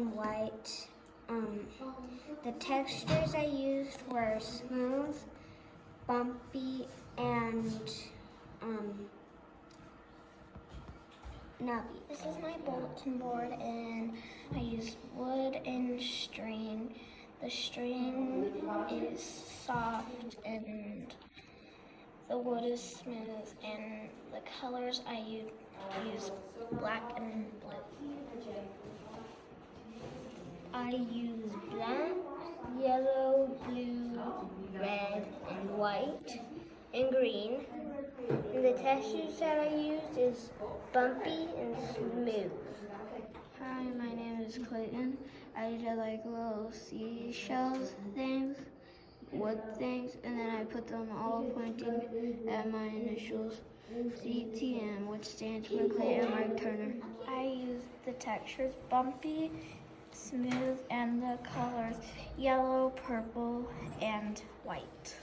and white. The textures I used were smooth, bumpy, and knobby. This is my bulletin board, and I use wood and string. The string is soft and the wood is smooth, and the colors I use black and blue. I use black, yellow, blue, red, and white, and green. And the textures that I used is bumpy and smooth. Hi, my name is Clayton. I did like little seashells things, wood things, and then I put them all pointing at my initials, CTM, which stands for Clayton Mark Turner. I used the textures bumpy, smooth, and the colors yellow, purple, and white.